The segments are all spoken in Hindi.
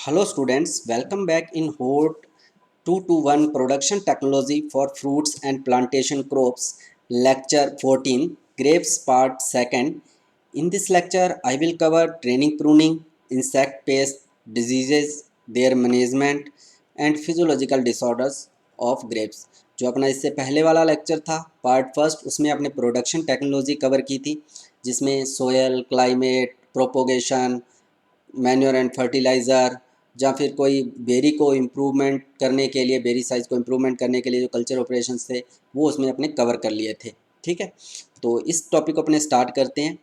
Hello students, welcome back in HOT 221 Production Technology for Fruits and Plantation Crops Lecture 14 Grapes Part 2nd. In this lecture, I will cover training pruning, insect pest, diseases, their management and physiological disorders of grapes. जो अपना इससे पहले वाला लेक्चर था पार्ट फर्स्ट, उसमें अपने प्रोडक्शन टेक्नोलॉजी कवर की थी, जिसमें soil, climate, propagation, manure and fertiliser या फिर कोई बेरी को इम्प्रूवमेंट करने के लिए, बेरी साइज़ को इम्प्रूवमेंट करने के लिए जो कल्चर ऑपरेशंस थे वो उसमें अपने कवर कर लिए थे। ठीक है, तो इस टॉपिक को अपने स्टार्ट करते हैं।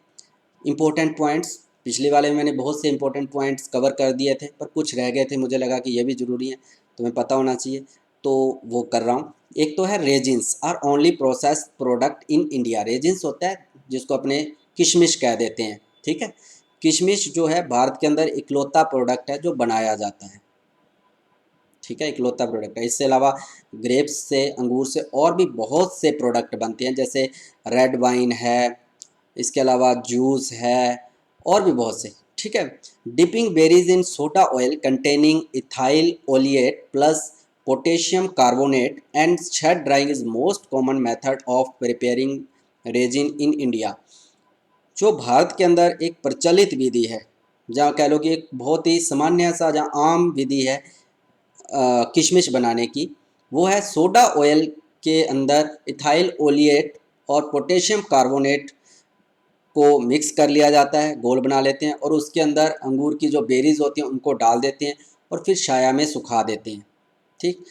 इम्पोर्टेंट पॉइंट्स, पिछले वाले में मैंने बहुत से इंपॉर्टेंट पॉइंट्स कवर कर दिए थे, पर कुछ रह गए थे, मुझे लगा कि ये भी ज़रूरी है, तुम्हें पता होना चाहिए, तो वो कर रहा हूँ। एक तो है raisins are only process product in India. Raisins होता है जिसको अपने किशमिश कह देते हैं। ठीक है, किशमिश जो है भारत के अंदर इकलौता प्रोडक्ट है जो बनाया जाता है। ठीक है, इकलौता प्रोडक्ट है। इससे अलावा ग्रेप्स से, अंगूर से और भी बहुत से प्रोडक्ट बनते हैं, जैसे रेड वाइन है, इसके अलावा जूस है और भी बहुत से। ठीक है, dipping berries in soda oil containing ethyl oleate plus potassium carbonate and shade drying is most common method of preparing resin in India. जो भारत के अंदर एक प्रचलित विधि है, जहाँ कह लो कि एक बहुत ही सामान्य सा, जहाँ आम विधि है किशमिश बनाने की, वो है सोडा ऑयल के अंदर इथाइल ओलिएट और पोटेशियम कार्बोनेट को मिक्स कर लिया जाता है, घोल बना लेते हैं और उसके अंदर अंगूर की जो बेरीज होती हैं उनको डाल देते हैं और फिर छाया में सुखा देते हैं। ठीक,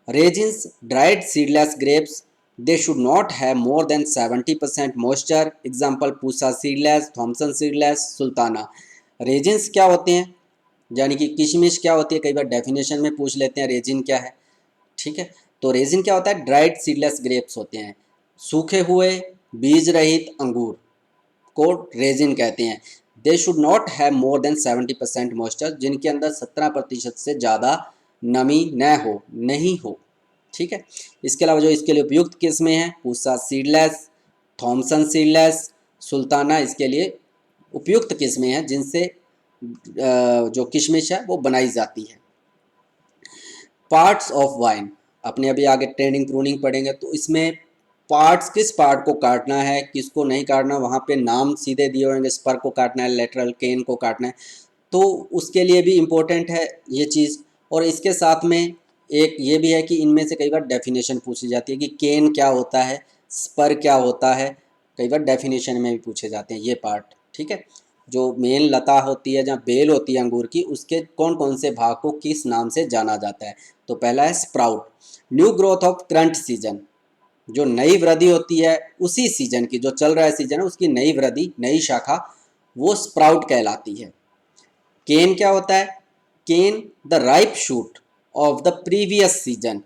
raisins dried seedless grapes, they should not have more than 70% moisture, example Pusa seedless, Thompson seedless, sultana. Raisins क्या होते हैं, यानी कि किशमिश क्या होती है, कई बार डेफिनेशन में पूछ लेते हैं रेजिन क्या है। ठीक है, तो रेजिन क्या होता है, ड्राइड सीडलेस ग्रेप्स होते हैं, सूखे हुए बीज रहित अंगूर को रेजिन कहते हैं। They should not have more than 70% moisture, जिनके अंदर 17% से ज़्यादा नमी न हो, नहीं हो। ठीक है, इसके अलावा जो इसके लिए उपयुक्त किस्में हैं, Pusa seedless, Thompson seedless, sultana इसके लिए उपयुक्त किस्में हैं जिनसे जो किशमिश है वो बनाई जाती है। पार्ट्स ऑफ वाइन, अपने अभी आगे ट्रेनिंग प्रूनिंग पढ़ेंगे, तो इसमें पार्ट्स, किस पार्ट को काटना है, किसको नहीं काटना, वहाँ पे नाम सीधे दिए होंगे, स्पर को काटना है, लेटरल केन को काटना है, तो उसके लिए भी इम्पोर्टेंट है ये चीज़। और इसके साथ में एक ये भी है कि इनमें से कई बार डेफिनेशन पूछी जाती है कि केन क्या होता है, स्पर क्या होता है, कई बार डेफिनेशन में भी पूछे जाते हैं ये पार्ट। ठीक है, जो मेन लता होती है, जहाँ बेल होती है अंगूर की, उसके कौन कौन से भाग को किस नाम से जाना जाता है। तो पहला है sprout, new growth of current season, जो नई वृद्धि होती है उसी सीजन की, जो चल रहा है सीजन है उसकी नई वृद्धि, नई शाखा, वो स्प्राउट कहलाती है। केन क्या होता है, cane the ripe shoot of the previous season,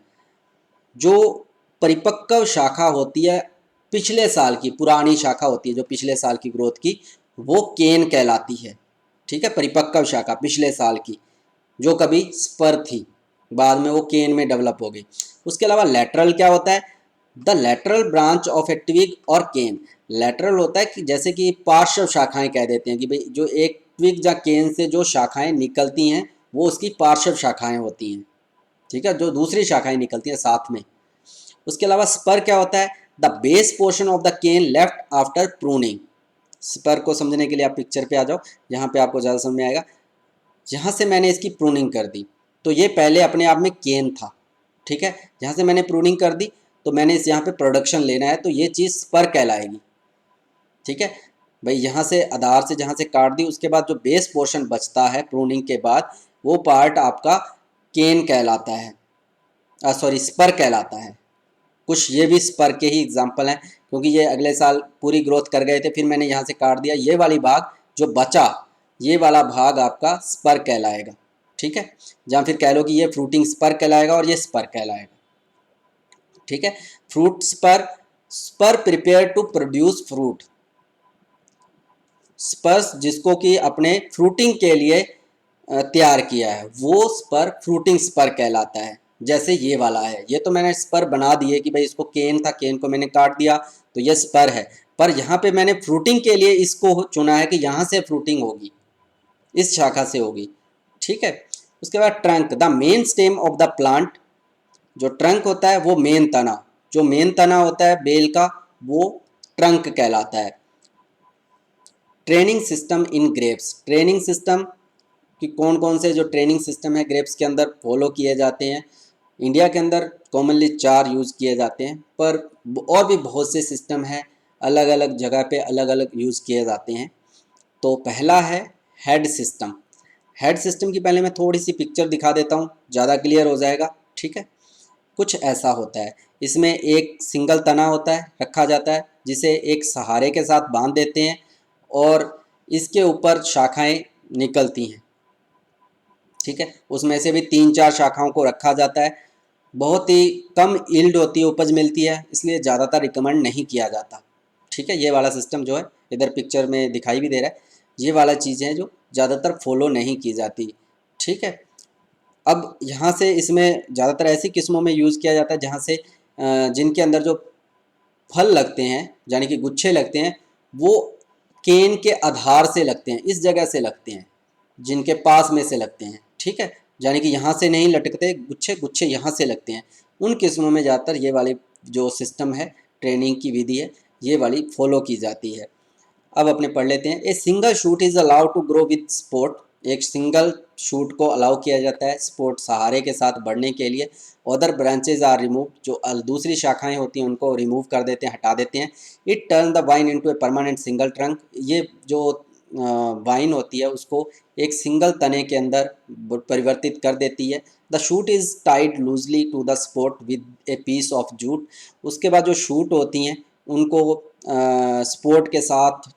जो परिपक्व शाखा होती है पिछले साल की, पुरानी शाखा होती है जो पिछले साल की ग्रोथ की, वो केन कहलाती है। ठीक है, परिपक्व शाखा पिछले साल की जो कभी स्पर थी, बाद में वो केन में डेवलप हो गई। उसके अलावा लेटरल क्या होता है, the lateral branch of a twig और केन। लेटरल होता है कि जैसे कि पार्श्व शाखाएं कह देते हैं कि भाई जो एक ट्विग या केन से जो शाखाएं निकलती हैं वो उसकी पार्श्व शाखाएं होती हैं। ठीक है, जो दूसरी शाखाएं निकलती हैं साथ में। उसके अलावा स्पर क्या होता है, the base portion of the cane left after pruning. Spur को समझने के लिए आप पिक्चर पे आ जाओ, यहाँ पे आपको ज़्यादा समझ में आएगा। जहाँ से मैंने इसकी प्रूनिंग कर दी, तो ये पहले अपने आप में केन था। ठीक है, जहाँ से मैंने प्रूनिंग कर दी तो मैंने इस यहाँ पे प्रोडक्शन लेना है, तो ये चीज़ स्पर कहलाएगी। ठीक है भाई, यहाँ से आधार से जहाँ से काट दी, उसके बाद जो बेस पोर्शन बचता है प्रूनिंग के बाद, वो पार्ट आपका केन कहलाता है, सॉरी स्पर कहलाता है। कुछ ये भी स्पर के ही एग्जाम्पल हैं, क्योंकि ये अगले साल पूरी ग्रोथ कर गए थे, फिर मैंने यहाँ से काट दिया, ये वाली भाग जो बचा, ये वाला भाग आपका स्पर कहलाएगा। ठीक है, जहाँ फिर कह लो कि ये फ्रूटिंग स्पर कहलाएगा और ये स्पर कहलाएगा। ठीक है, fruit spur, spur prepare to produce fruit, spurs जिसको कि अपने फ्रूटिंग के लिए तैयार किया है, वो स्पर फ्रूटिंग स्पर कहलाता है। जैसे ये वाला है, ये तो मैंने स्पर बना दिए कि भाई इसको केन था, केन को मैंने काट दिया तो ये स्पर है, पर यहाँ पे मैंने फ्रूटिंग के लिए इसको चुना है कि यहाँ से फ्रूटिंग होगी, इस शाखा से होगी। ठीक है, उसके बाद trunk, the main stem of the plant, जो ट्रंक होता है वो मेन तना, जो मेन तना होता है बेल का वो ट्रंक कहलाता है। Training system in grapes, training system कि कौन कौन से जो ट्रेनिंग सिस्टम है ग्रेप्स के अंदर फॉलो किए जाते हैं। इंडिया के अंदर कॉमनली 4 यूज़ किए जाते हैं, पर और भी बहुत से सिस्टम है, अलग अलग जगह पे अलग अलग यूज़ किए जाते हैं। तो पहला है हेड सिस्टम। हेड सिस्टम की पहले मैं थोड़ी सी पिक्चर दिखा देता हूँ, ज़्यादा क्लियर हो जाएगा। ठीक है, कुछ ऐसा होता है, इसमें एक सिंगल तना होता है, रखा जाता है, जिसे एक सहारे के साथ बांध देते हैं और इसके ऊपर शाखाएं निकलती हैं। ठीक है, उसमें से भी 3-4 शाखाओं को रखा जाता है। बहुत ही कम यील्ड होती है, उपज मिलती है, इसलिए ज़्यादातर रिकमेंड नहीं किया जाता। ठीक है, ये वाला सिस्टम जो है इधर पिक्चर में दिखाई भी दे रहा है, ये वाला चीज़ें हैं जो ज़्यादातर फॉलो नहीं की जाती। ठीक है, अब यहाँ से इसमें ज़्यादातर ऐसी किस्मों में यूज़ किया जाता है जहाँ से जिनके अंदर जो फल लगते हैं यानी कि गुच्छे लगते हैं वो केन के आधार से लगते हैं, इस जगह से लगते हैं, जिनके पास में से लगते हैं। ठीक है, यानी कि यहाँ से नहीं लटकते गुच्छे, गुच्छे यहाँ से लगते हैं। उन किस्मों में ज़्यादातर ये वाली जो सिस्टम है, ट्रेनिंग की विधि है, ये वाली फॉलो की जाती है। अब अपने पढ़ लेते हैं। A single shoot is allowed to grow with support, एक सिंगल शूट को अलाउ किया जाता है सपोर्ट सहारे के साथ बढ़ने के लिए। अदर ब्रांचेज आर रिमूव, जो दूसरी शाखाएं होती हैं उनको रिमूव कर देते हैं, हटा देते हैं। It turn the wine into a permanent single trunk, ये जो वाइन होती है उसको एक सिंगल तने के अंदर परिवर्तित कर देती है। The shoot is tied loosely to the support with a piece of jute, उसके बाद जो शूट होती हैं उनको सपोर्ट के साथ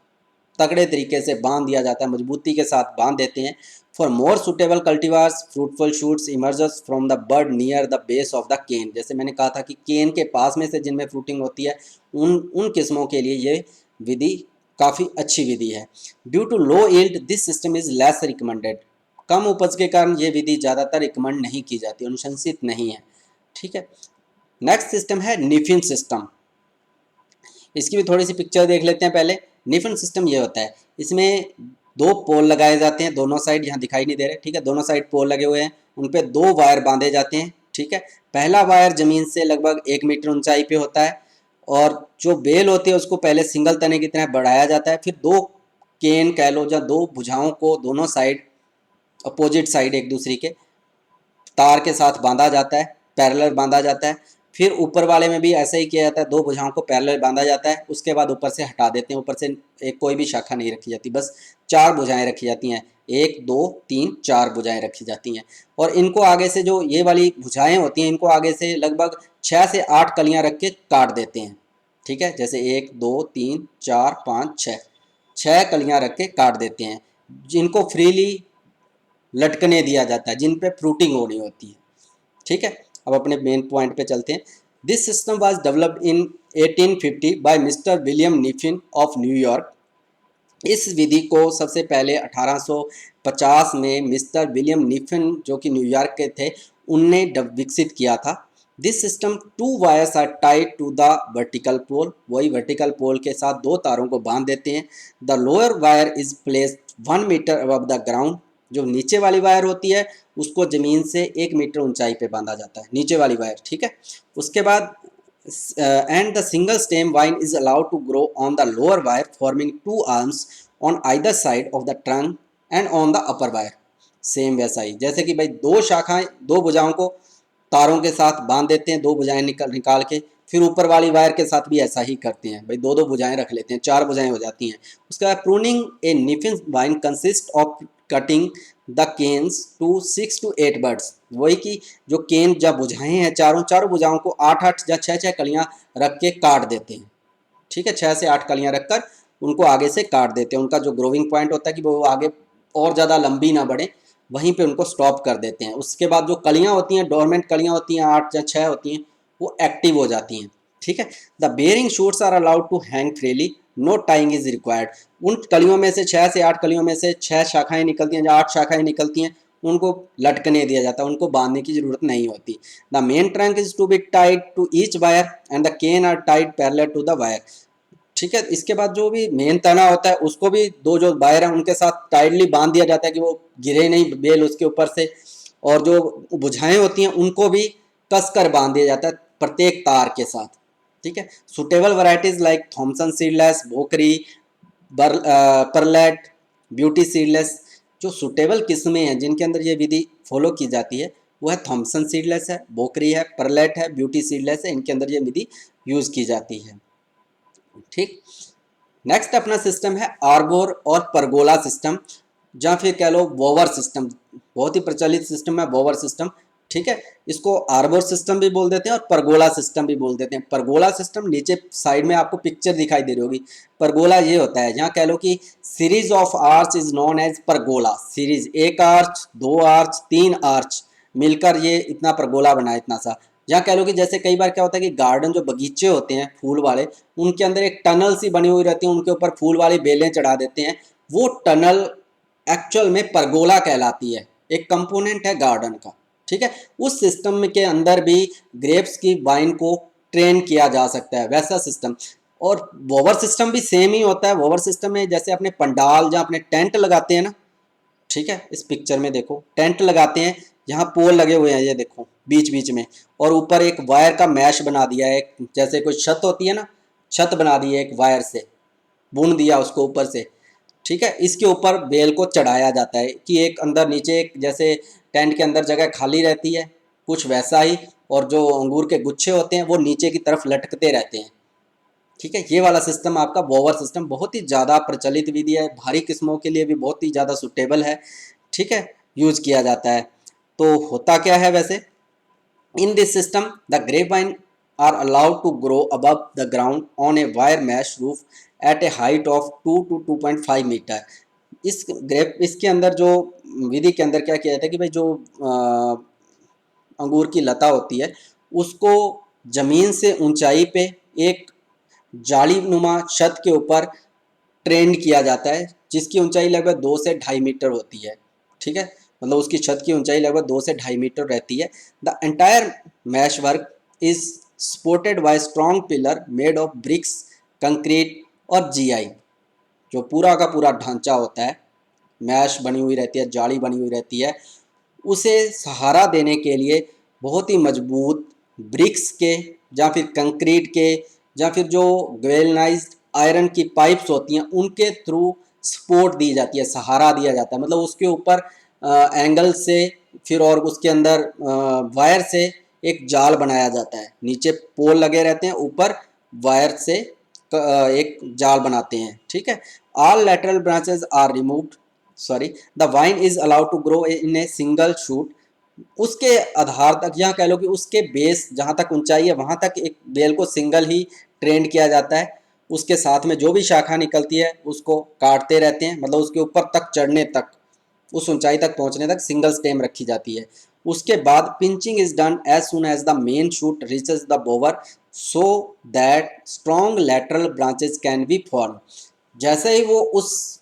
तगड़े तरीके से बांध दिया जाता है, मजबूती के साथ बांध देते हैं। For more suitable cultivars fruitful shoots emerges from the bud near the base of the cane, जैसे मैंने कहा था कि केन के पास में से जिनमें फ्रूटिंग होती है उन किस्मों के लिए ये विधि काफ़ी अच्छी विधि है। Due to low yield this system is less recommended, कम उपज के कारण ये विधि ज़्यादातर रिकमेंड नहीं की जाती, अनुशंसित नहीं है। ठीक है, नेक्स्ट सिस्टम है निफिन सिस्टम। इसकी भी थोड़ी सी पिक्चर देख लेते हैं पहले। निफिन सिस्टम ये होता है, इसमें 2 पोल लगाए जाते हैं दोनों साइड, यहाँ दिखाई नहीं दे रहे। ठीक है, दोनों साइड पोल लगे हुए हैं, उन पे 2 वायर बांधे जाते हैं। ठीक है, पहला वायर ज़मीन से लगभग 1 मीटर ऊंचाई पे होता है और जो बेल होती है उसको पहले सिंगल तने की तरह बढ़ाया जाता है, फिर 2 केन कह लो या 2 भुजाओं को दोनों साइड अपोजिट साइड एक दूसरे के तार के साथ बांधा जाता है, पैरेलल बांधा जाता है। फिर ऊपर वाले में भी ऐसा ही किया जाता है, 2 भुजाओं को पैरेलल बांधा जाता है, उसके बाद ऊपर से हटा देते हैं, ऊपर से एक कोई भी शाखा नहीं रखी जाती, बस 4 भुजाएं रखी जाती हैं, 1 2 3 4 भुजाएं रखी जाती हैं। और इनको आगे से जो ये वाली भुजाएं होती हैं इनको आगे से लगभग 6 से 8 कलियां रख के काट देते हैं। ठीक है, जैसे 1 2 3 4 5 6 कलियां रख के काट देते हैं, जिनको फ्रीली लटकने दिया जाता है, जिन पे फ्रूटिंग होनी होती है। ठीक है, अब अपने मेन पॉइंट पे चलते हैं। This system was developed in 1850 by mister William Niffin of New York. इस विधि को सबसे पहले 1850 में मिस्टर विलियम निफिन जो कि न्यूयॉर्क के थे उनने विकसित किया था। This system 2 wires are tied to the vertical pole, वही वर्टिकल पोल के साथ 2 तारों को बांध देते हैं। The lower wire is placed 1 metre above the ground, जो नीचे वाली वायर होती है उसको ज़मीन से 1 मीटर ऊंचाई पे बांधा जाता है, नीचे वाली वायर। ठीक है, उसके बाद and the single stem vine is allowed to grow on the lower wire forming 2 arms on either side of the trunk and on the upper wire. Same वैसा ही, जैसे कि भाई 2 शाखाएं 2 भुजाओं को तारों के साथ बांध देते हैं, 2 भुजाएं निकाल के, फिर ऊपर वाली वायर के साथ भी ऐसा ही करते हैं भाई, 2 भुजाएं रख लेते हैं, 4 भुजाएं हो जाती हैं। उसके बाद pruning a Kniffin vine consist of cutting the canes to 6 to 8 buds, वही कि जो केन जब भुजाएं हैं चारों भुजाओं को 8-8 या 6-6 कलियां रख के काट देते हैं। ठीक है, 6 से 8 कलियां रखकर उनको आगे से काट देते हैं। उनका जो ग्रोविंग पॉइंट होता है कि वो आगे और ज़्यादा लंबी ना बढ़े, वहीं पे उनको स्टॉप कर देते हैं। उसके बाद जो कलियां होती हैं, डोरमेंट कलियां होती हैं 8 या 6 होती हैं, वो एक्टिव हो जाती हैं। ठीक है, the bearing shoots are allowed to hang freely, no tying is required. उन कलियों में से 6 से 8 कलियों में से 6 शाखाएं निकलती हैं या 8 शाखाएं निकलती हैं, उनको लटकने दिया जाता है, उनको बांधने की जरूरत नहीं होती। The main trunk is to be tied to each wire and the cane are tied parallel to the wire. ठीक है, इसके बाद जो भी मेन तना होता है उसको भी 2 जो वायर हैं उनके साथ टाइटली बांध दिया जाता है कि वो गिरे नहीं बेल उसके ऊपर से, और जो भुजाएं होती हैं उनको भी कसकर बांध दिया जाता है प्रत्येक तार के साथ। ठीक है, suitable varieties like Thompson seedless, Bhokri, Perlette, beauty seedless. जो सुटेबल किस्में हैं जिनके अंदर ये विधि फॉलो की जाती है वो है थॉमसन सीडलेस है, भोकरी है, परलेट है, ब्यूटी सीडलेस है, इनके अंदर ये विधि यूज की जाती है। ठीक, नेक्स्ट अपना सिस्टम है आर्बोर और परगोला सिस्टम, या फिर कह लो वोवर सिस्टम। बहुत ही प्रचलित सिस्टम है वोवर सिस्टम। ठीक है, इसको आर्बोर सिस्टम भी बोल देते हैं और परगोला सिस्टम भी बोल देते हैं। परगोला सिस्टम नीचे साइड में आपको पिक्चर दिखाई दे रही होगी। परगोला ये होता है जहाँ कह लो कि series of arch is known as pergola. Series, एक आर्च, दो आर्च, तीन आर्च मिलकर ये इतना परगोला बना है, इतना सा। जहाँ कह लो कि जैसे कई बार क्या होता है कि गार्डन जो बगीचे होते हैं फूल वाले, उनके अंदर एक टनल सी बनी हुई रहती है, उनके ऊपर फूल वाली बेलें चढ़ा देते हैं। वो टनल एक्चुअल में परगोला कहलाती है, एक कंपोनेंट है गार्डन का। ठीक है, उस सिस्टम के अंदर भी ग्रेप्स की वाइन को ट्रेन किया जा सकता है, वैसा सिस्टम। और वोवर सिस्टम भी सेम ही होता है। वोवर सिस्टम में जैसे अपने पंडाल जहाँ अपने टेंट लगाते हैं ना, ठीक है, इस पिक्चर में देखो टेंट लगाते हैं, यहाँ पोल लगे हुए हैं, ये देखो बीच बीच में, और ऊपर एक वायर का मैश बना दिया है, जैसे कोई छत होती है ना, छत बना दी है एक वायर से, बुन दिया उसको ऊपर से। ठीक है, इसके ऊपर बेल को चढ़ाया जाता है कि एक अंदर नीचे एक जैसे टेंट के अंदर जगह खाली रहती है, कुछ वैसा ही। और जो अंगूर के गुच्छे होते हैं वो नीचे की तरफ लटकते रहते हैं। ठीक है, ये वाला सिस्टम आपका वोवर सिस्टम बहुत ही ज़्यादा प्रचलित विधि है, भारी किस्मों के लिए भी बहुत ही ज़्यादा सुटेबल है। ठीक है, यूज किया जाता है। तो होता क्या है वैसे, in this system the grape vine are allowed to grow above the ground on a wire mesh roof at a height of 2 to 2.5 metre. इसके अंदर जो विधि के अंदर क्या किया जाता है कि भाई जो अंगूर की लता होती है उसको जमीन से ऊंचाई पे एक जाली नुमा छत के ऊपर ट्रेंड किया जाता है, जिसकी ऊंचाई लगभग 2 से 2.5 मीटर होती है। ठीक है, मतलब उसकी छत की ऊंचाई लगभग 2 से 2.5 मीटर रहती है। The entire mesh work is supported by strong pillar made of bricks, concrete और जीआई। जो पूरा का पूरा ढांचा होता है, मैश बनी हुई रहती है, जाली बनी हुई रहती है, उसे सहारा देने के लिए बहुत ही मजबूत ब्रिक्स के या फिर कंक्रीट के या फिर जो गैल्वनाइज्ड आयरन की पाइप्स होती हैं उनके थ्रू सपोर्ट दी जाती है, सहारा दिया जाता है। मतलब उसके ऊपर एंगल से फिर और उसके अंदर वायर से एक जाल बनाया जाता है, नीचे पोल लगे रहते हैं, ऊपर वायर से एक जाल बनाते हैं। ठीक है, all lateral branches are removed, sorry, the vine is allowed to grow in a single shoot. उसके आधार तक, यहाँ कह लो कि उसके बेस जहाँ तक ऊंचाई है वहाँ तक एक बेल को सिंगल ही ट्रेंड किया जाता है। उसके साथ में जो भी शाखा निकलती है उसको काटते रहते हैं, मतलब उसके ऊपर तक चढ़ने तक, उस ऊंचाई तक पहुँचने तक सिंगल स्टेम रखी जाती है। उसके बाद pinching is done as soon as the main shoot reaches the bower so that strong lateral branches can be form. जैसे ही वो उस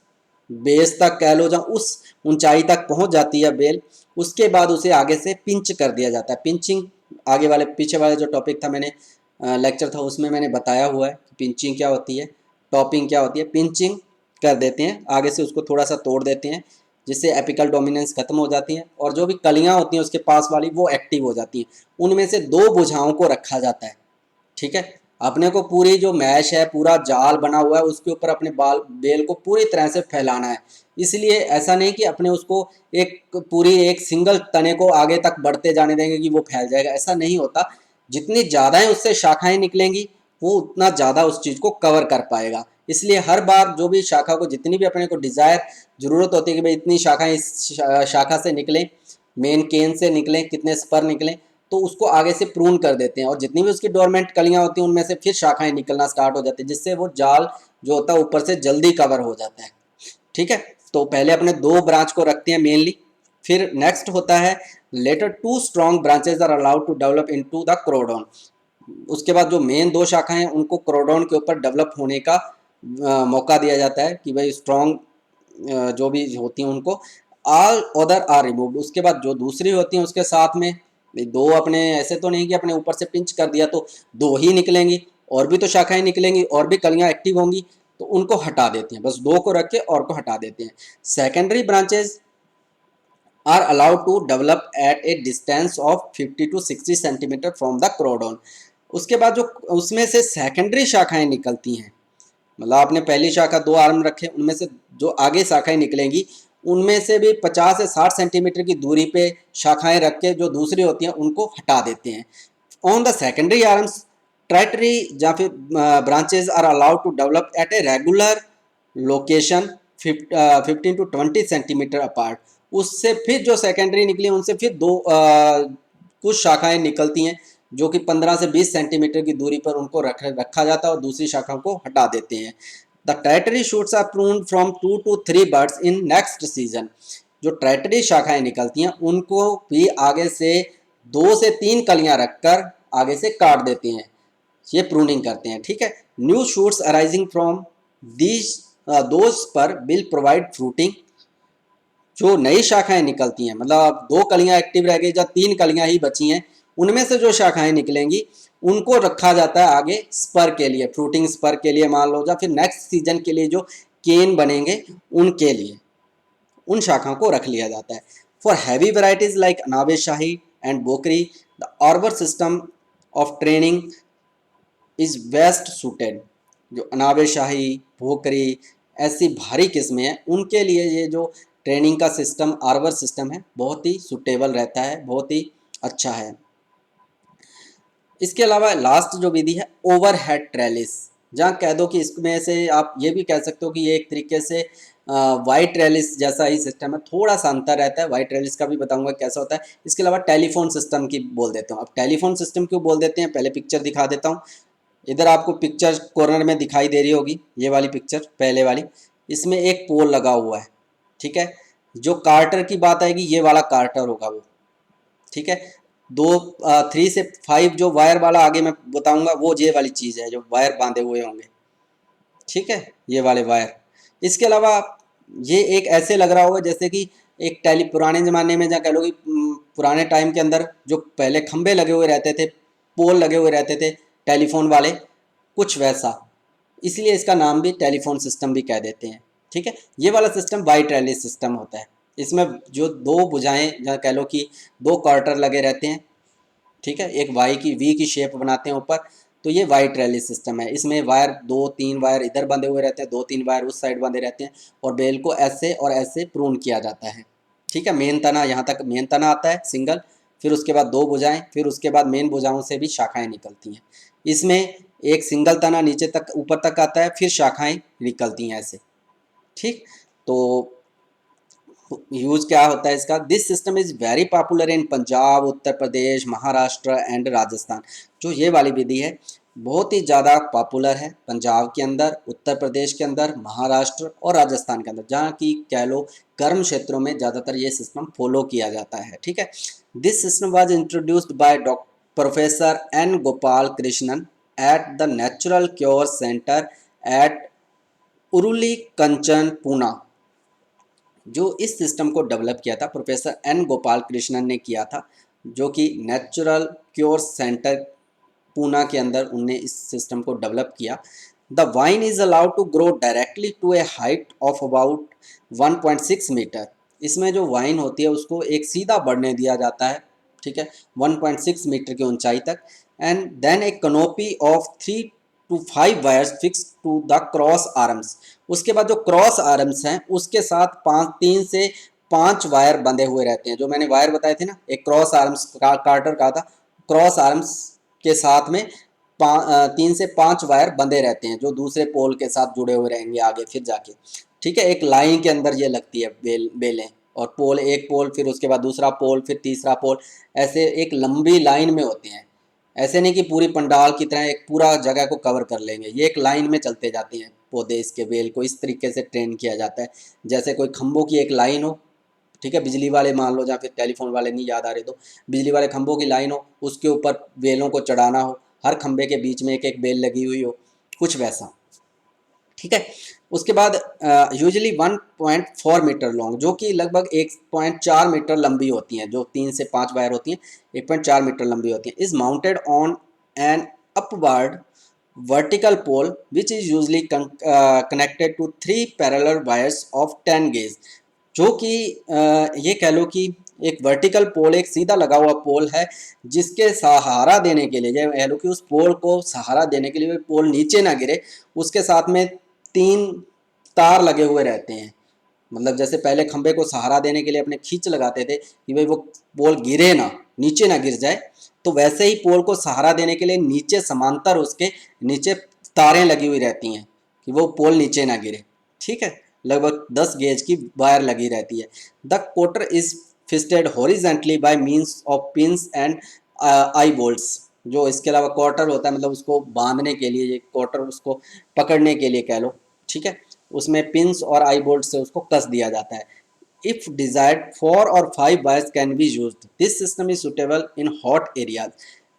बेस तक कह लो, जहाँ उस ऊंचाई तक पहुंच जाती है बेल, उसके बाद उसे आगे से पिंच कर दिया जाता है। पिंचिंग आगे वाले पीछे वाले जो टॉपिक था मैंने लेक्चर था उसमें मैंने बताया हुआ है कि पिंचिंग क्या होती है, टॉपिंग क्या होती है। पिंचिंग कर देते हैं, आगे से उसको थोड़ा सा तोड़ देते हैं जिससे एपिकल डोमिनेंस खत्म हो जाती है और जो भी कलियां होती हैं उसके पास वाली वो एक्टिव हो जाती हैं। उनमें से दो भुजाओं को रखा जाता है। ठीक है, अपने को पूरी जो मैश है, पूरा जाल बना हुआ है, उसके ऊपर अपने बेल को पूरी तरह से फैलाना है। इसलिए ऐसा नहीं कि अपने उसको एक पूरी एक सिंगल तने को आगे तक बढ़ते जाने देंगे कि वो फैल जाएगा, ऐसा नहीं होता। जितनी ज़्यादा ही उससे शाखाएं निकलेंगी वो उतना ज़्यादा उस चीज़ को कवर कर पाएगा। इसलिए हर बार जो भी शाखा को, जितनी भी अपने को डिज़ायर ज़रूरत होती है कि भाई इतनी शाखाएं इस शाखा से निकलें, मेन केन से निकलें, कितने स्पर निकलें, तो उसको आगे से प्रून कर देते हैं और जितनी भी उसकी डोरमेंट कलियां होती हैं उनमें से फिर शाखाएं निकलना स्टार्ट हो जाती है, जिससे वो जाल जो होता है ऊपर से जल्दी कवर हो जाता है। ठीक है, तो पहले अपने दो ब्रांच को रखते हैं मेनली, फिर नेक्स्ट होता है later two strong branches are allowed to develop into the cordon. उसके बाद जो मेन दो शाखाएं हैं उनको क्रोडोन के ऊपर डेवलप होने का मौका दिया जाता है कि भाई स्ट्रॉन्ग जो भी होती हैं उनको। ऑल अदर आर रिमूव्ड, उसके बाद जो दूसरी होती हैं उसके साथ में दो, अपने ऐसे तो नहीं कि अपने ऊपर से पिंच कर दिया तो दो ही निकलेंगी, और भी तो शाखाएं निकलेंगी और भी कलियां एक्टिव होंगी, तो उनको हटा देते हैं, बस दो को रख के और को हटा देते हैं। Secondary branches are allowed to develop at a distance of 50 to 60 centimetre from the cordon. उसके बाद जो उसमें से सेकेंडरी शाखाएं निकलती हैं, मतलब आपने पहली शाखा 2 आर्म रखे, उनमें से जो आगे शाखाएं निकलेंगी उनमें से भी 50 से 60 सेंटीमीटर की दूरी पे शाखाएं रख के जो दूसरी होती हैं उनको हटा देते हैं। On the secondary arms tertiary या फिर branches are allowed to develop at a regular location 15 to 20 centimetre apart. उससे फिर जो सेकेंडरी निकली उनसे फिर कुछ शाखाएं निकलती हैं जो कि 15 से 20 सेंटीमीटर की दूरी पर उनको रखा जाता है और दूसरी शाखा को हटा देते हैं। The tertiary shoots are pruned from 2 to 3 buds in next season. जो टर्टरी शाखाएं निकलती हैं उनको भी आगे से 2 से 3 कलियां रखकर आगे से काट देते हैं, ये प्रूनिंग करते हैं। ठीक है, new shoots arising from these those पर विल प्रोवाइड फ्रूटिंग। जो नई शाखाएं निकलती हैं, मतलब 2 कलियां एक्टिव रह गई या 3 कलियां ही बची हैं, उनमें से जो शाखाएं निकलेंगी उनको रखा जाता है आगे स्पर के लिए, फ्रूटिंग स्पर के लिए मान लो, या फिर नेक्स्ट सीजन के लिए जो केन बनेंगे उनके लिए उन शाखाओं को रख लिया जाता है। For heavy varieties like Anab-e Shahi and Bhokri the arbour system of training is best suited. जो अनाबे शाही, भोकरी ऐसी भारी किस्में हैं उनके लिए ये जो ट्रेनिंग का सिस्टम, आर्बर सिस्टम है, बहुत ही सुटेबल रहता है, बहुत ही अच्छा है। इसके अलावा लास्ट जो विधि है ओवर हेड ट्रेलिस, जहाँ कह दो कि इसमें से आप ये भी कह सकते हो कि ये एक तरीके से वाइट ट्रेलिस जैसा ही सिस्टम है, थोड़ा सा अंतर रहता है। वाइट ट्रेलिस का भी बताऊंगा कैसा होता है। इसके अलावा टेलीफोन सिस्टम की बोल देता हूँ। अब टेलीफोन सिस्टम क्यों बोल देते हैं, पहले पिक्चर दिखा देता हूँ। इधर आपको पिक्चर कॉर्नर में दिखाई दे रही होगी, ये वाली पिक्चर पहले वाली, इसमें एक पोल लगा हुआ है। ठीक है, जो कार्टर की बात आएगी ये वाला कार्टर होगा वो। ठीक है, 3 से 5 जो वायर वाला आगे मैं बताऊंगा वो ये वाली चीज़ है जो वायर बांधे हुए होंगे। ठीक है, ये वाले वायर। इसके अलावा ये एक ऐसे लग रहा होगा जैसे कि एक पुराने ज़माने में, जहाँ कह लो कि पुराने टाइम के अंदर जो पहले खंबे लगे हुए रहते थे, पोल लगे हुए रहते थे टेलीफोन वाले, कुछ वैसा, इसलिए इसका नाम भी टेलीफोन सिस्टम भी कह देते हैं। ठीक है, ये वाला सिस्टम वाइट रैली सिस्टम होता है। इसमें जो 2 भुजाएं, जहाँ कह लो कि 2 क्वार्टर लगे रहते हैं। ठीक है, एक वाई की वी की शेप बनाते हैं ऊपर, तो ये वाइट रैली सिस्टम है। इसमें वायर 2-3 वायर इधर बंधे हुए रहते हैं, 2-3 वायर उस साइड बंधे रहते हैं और बेल को ऐसे और ऐसे प्रून किया जाता है। ठीक है, मेन तना, यहाँ तक मेन तना आता है सिंगल, फिर उसके बाद 2 भुजाएं, फिर उसके बाद मेन भुजाओं से भी शाखाएं निकलती हैं। इसमें एक सिंगल तना नीचे तक ऊपर तक आता है, फिर शाखाएं निकलती हैं ऐसे। ठीक, तो यूज क्या होता है इसका। This system is very popular in Punjab, Uttar Pradesh, Maharashtra and Rajasthan. जो ये वाली विधि है बहुत ही ज़्यादा पॉपुलर है पंजाब के अंदर, उत्तर प्रदेश के अंदर, महाराष्ट्र और राजस्थान के अंदर, जहाँ की कह लो गर्म क्षेत्रों में ज़्यादातर ये सिस्टम फॉलो किया जाता है। ठीक है, this system was introduced by professor N Gopal Krishnan at the natural cure centre at Uruli Kanchan Poona. जो इस सिस्टम को डेवलप किया था प्रोफेसर एन गोपाल कृष्णन ने किया था, जो कि नेचुरल क्योर सेंटर पूना के अंदर उनने इस सिस्टम को डेवलप किया। The vine is allowed to grow directly to a height of about 1.6 metre. इसमें जो वाइन होती है उसको एक सीधा बढ़ने दिया जाता है। ठीक है, 1.6 मीटर की ऊंचाई तक। And then a canopy of 3 to 5 wires fix to the cross arms. उसके बाद जो क्रॉस आर्म्स हैं उसके साथ 3 से 5 वायर बंधे हुए रहते हैं। जो मैंने वायर बताए थे ना, एक क्रॉस आर्म्स कार्टर का था, क्रॉस आर्म्स के साथ में 3 से 5 वायर बंधे रहते हैं जो दूसरे पोल के साथ जुड़े हुए रहेंगे आगे फिर जाके। ठीक है, एक लाइन के अंदर ये लगती है बेलें और पोल, एक पोल, फिर उसके बाद दूसरा पोल, फिर तीसरा पोल, ऐसे एक लंबी लाइन में होते हैं। ऐसे नहीं कि पूरी पंडाल की तरह एक पूरा जगह को कवर कर लेंगे, ये एक लाइन में चलते जाते हैं पौधे। इसके बेल को इस तरीके से ट्रेन किया जाता है जैसे कोई खंभों की एक लाइन हो। ठीक है, बिजली वाले मान लो, या फिर टेलीफोन वाले नहीं याद आ रहे तो बिजली वाले खंभों की लाइन हो, उसके ऊपर बेलों को चढ़ाना हो, हर खंभे के बीच में एक एक बेल लगी हुई हो, कुछ वैसा। ठीक है, उसके बाद यूजुअली 1.4 मीटर लॉन्ग, जो कि लगभग 1.4 मीटर लंबी होती हैं, जो 3 से 5 वायर होती हैं 1.4 मीटर लंबी होती हैं, is mounted on an upward vertical pole which is usually connected to 3 parallel wires of 10 gauge. जो कि ये कह लो कि एक वर्टिकल पोल, एक सीधा लगा हुआ पोल है जिसके सहारा देने के लिए, जब एरो की उस पोल को सहारा देने के लिए पोल नीचे ना गिरे, उसके साथ में 3 तार लगे हुए रहते हैं। मतलब जैसे पहले खंबे को सहारा देने के लिए अपने खींच लगाते थे कि भाई वो पोल गिरे ना, नीचे ना गिर जाए, तो वैसे ही पोल को सहारा देने के लिए नीचे समांतर उसके नीचे तारें लगी हुई रहती हैं कि वो पोल नीचे ना गिरे। ठीक है, लगभग 10 गेज की वायर लगी रहती है। The cotter is fixed horizontally by means of pins and eye bolts. जो इसके अलावा क्वार्टर होता है, मतलब उसको बांधने के लिए, ये क्वार्टर उसको पकड़ने के लिए कह लो। ठीक है, उसमें पिंस और आई बोल्ट से उसको कस दिया जाता है। इफ डिजायर्ड 4 और 5 wires can be used. This system is suitable in hot areas.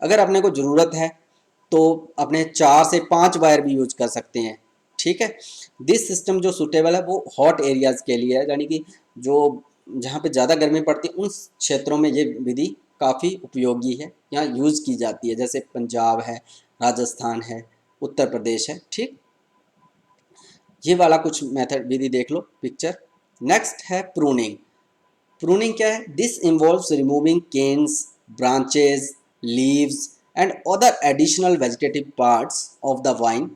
अगर अपने को ज़रूरत है तो अपने 4 से 5 वायर भी यूज कर सकते हैं। ठीक है, दिस सिस्टम जो सुटेबल है वो हॉट एरियाज के लिए है, यानी कि जो जहाँ पे ज़्यादा गर्मी पड़ती है उन क्षेत्रों में ये विधि काफ़ी उपयोगी है, यहाँ यूज़ की जाती है, जैसे पंजाब है, राजस्थान है, उत्तर प्रदेश है। ठीक, ये वाला कुछ मेथड विधि देख लो पिक्चर। नेक्स्ट है प्रूनिंग। प्रूनिंग क्या है? This involves removing canes, branches, leaves and other additional vegetative parts of the vine.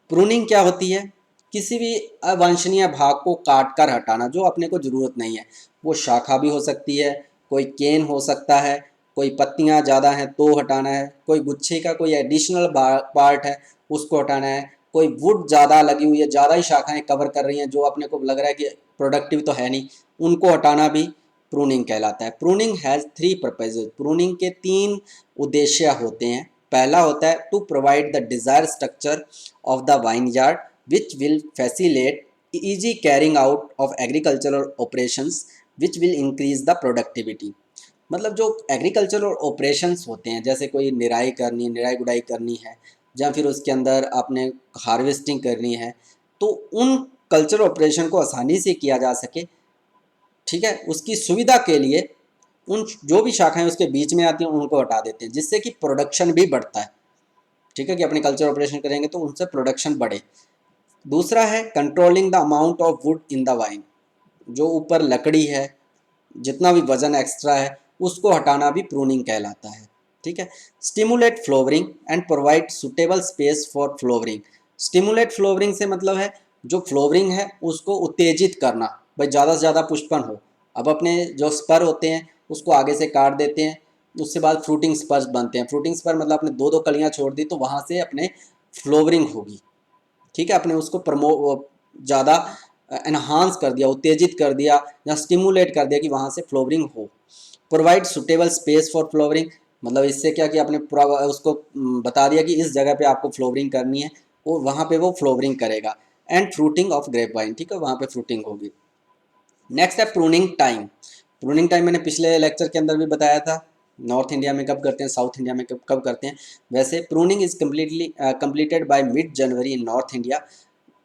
Pruning क्या होती है? किसी भी अवांछनीय भाग को काट कर हटाना जो अपने को ज़रूरत नहीं है। वो शाखा भी हो सकती है, कोई केन हो सकता है, कोई पत्तियां ज़्यादा हैं तो हटाना है, कोई गुच्छे का कोई एडिशनल पार्ट है उसको हटाना है, कोई वुड ज़्यादा लगी हुई है, ज़्यादा ही शाखाएं कवर कर रही हैं जो अपने को लग रहा है कि प्रोडक्टिव तो है नहीं, उनको हटाना भी प्रूनिंग कहलाता है। Pruning has 3 purposes. प्रूनिंग के 3 उद्देश्य होते हैं। पहला होता है to provide the desire structure of the vineyard which will facilitate easy carrying out of agricultural operations which will increase the productivity। मतलब जो एग्रीकल्चरल ऑपरेशंस होते हैं, जैसे कोई निराई करनी है, निराई गुड़ाई करनी है, या फिर उसके अंदर आपने हार्वेस्टिंग करनी है, तो उन कल्चरल ऑपरेशन को आसानी से किया जा सके। ठीक है, उसकी सुविधा के लिए उन जो भी शाखाएं उसके बीच में आती हैं उनको हटा देते हैं, जिससे कि प्रोडक्शन भी बढ़ता है। ठीक है, कि अपने कल्चर ऑपरेशन करेंगे तो उनसे प्रोडक्शन बढ़े। दूसरा है controlling the amount of would in the wine. जो ऊपर लकड़ी है, जितना भी वजन एक्स्ट्रा है उसको हटाना भी प्रूनिंग कहलाता है। ठीक है, stimulate flowering and provide suitable space for flowering. Stimulate flowering से मतलब है जो फ्लोवरिंग है उसको उत्तेजित करना, भाई ज़्यादा से ज़्यादा पुष्पन हो। अब अपने जो स्पर होते हैं उसको आगे से काट देते हैं, उसके बाद फ्रूटिंग स्पर्स बनते हैं। फ्रूटिंग स्पर मतलब आपने 2-2 कलियाँ छोड़ दी तो वहाँ से अपने फ्लोवरिंग होगी। ठीक है, आपने उसको ज़्यादा एनहांस कर दिया, उत्तेजित कर दिया या स्टिमुलेट कर दिया कि वहाँ से फ्लोवरिंग हो। Provide suitable space for flowering, मतलब इससे क्या कि आपने पूरा उसको बता दिया कि इस जगह पे आपको फ्लोवरिंग करनी है, वो वहाँ पे वो फ्लोवरिंग करेगा। And fruiting of grape wine, ठीक है, वहाँ पे फ्रूटिंग होगी। नेक्स्ट है प्रूनिंग टाइम। प्रूनिंग टाइम मैंने पिछले लेक्चर के अंदर भी बताया था, नॉर्थ इंडिया में कब करते हैं, साउथ इंडिया में कब करते हैं। वैसे pruning is completed by mid January in north India.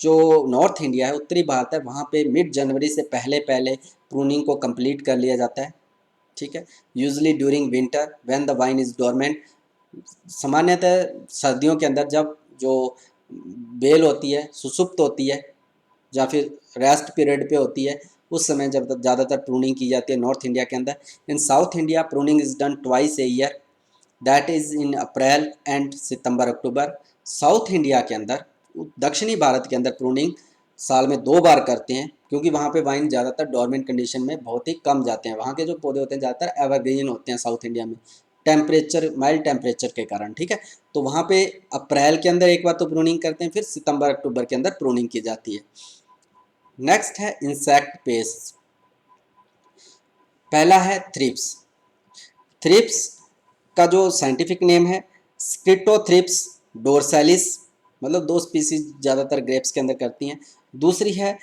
जो नॉर्थ इंडिया है, उत्तरी भारत है, वहाँ पे मिड जनवरी से पहले पहले प्रूनिंग को कंप्लीट कर लिया जाता है। ठीक है, usually during winter when the vine is dormant. सामान्यतः सर्दियों के अंदर जब जो बेल होती है सुसुप्त होती है या फिर रेस्ट पीरियड पे होती है, उस समय जब ज़्यादातर प्रूनिंग की जाती है नॉर्थ इंडिया के अंदर। In south India pruning is done twice a year, that is in April and September October. South India के अंदर, दक्षिणी भारत के अंदर प्रूनिंग साल में 2 बार करते हैं, क्योंकि वहाँ पे वाइन ज़्यादातर डोरमेंट कंडीशन में बहुत ही कम जाते हैं। वहाँ के जो पौधे होते हैं ज़्यादातर एवरग्रीन होते हैं साउथ इंडिया में, टेम्परेचर माइल्ड टेम्परेचर के कारण। ठीक है, तो वहाँ पे अप्रैल के अंदर एक बार तो प्रूनिंग करते हैं, फिर सितंबर अक्टूबर के अंदर प्रूनिंग की जाती है। नेक्स्ट है इंसेक्ट पेस्ट। पहला है थ्रिप्स। थ्रिप्स का जो साइंटिफिक नेम है स्क्रिप्टोथ्रिप्स डोर्सालिस, मतलब 2 स्पीसीज ज़्यादातर ग्रेप्स के अंदर करती हैं। दूसरी है